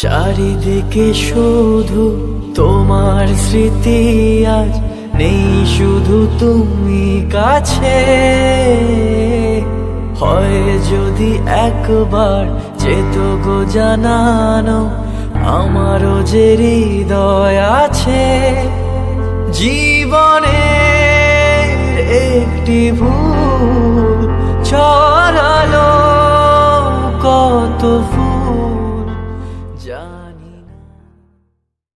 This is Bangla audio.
চারিদিকে শুধু তোমার স্মৃতি, আজ নেই শুধু তুমি কাছে। হয় যদি একবার যেত গো জানানো, আমারও যে হৃদয় আছে। জীবনের একটি ভুল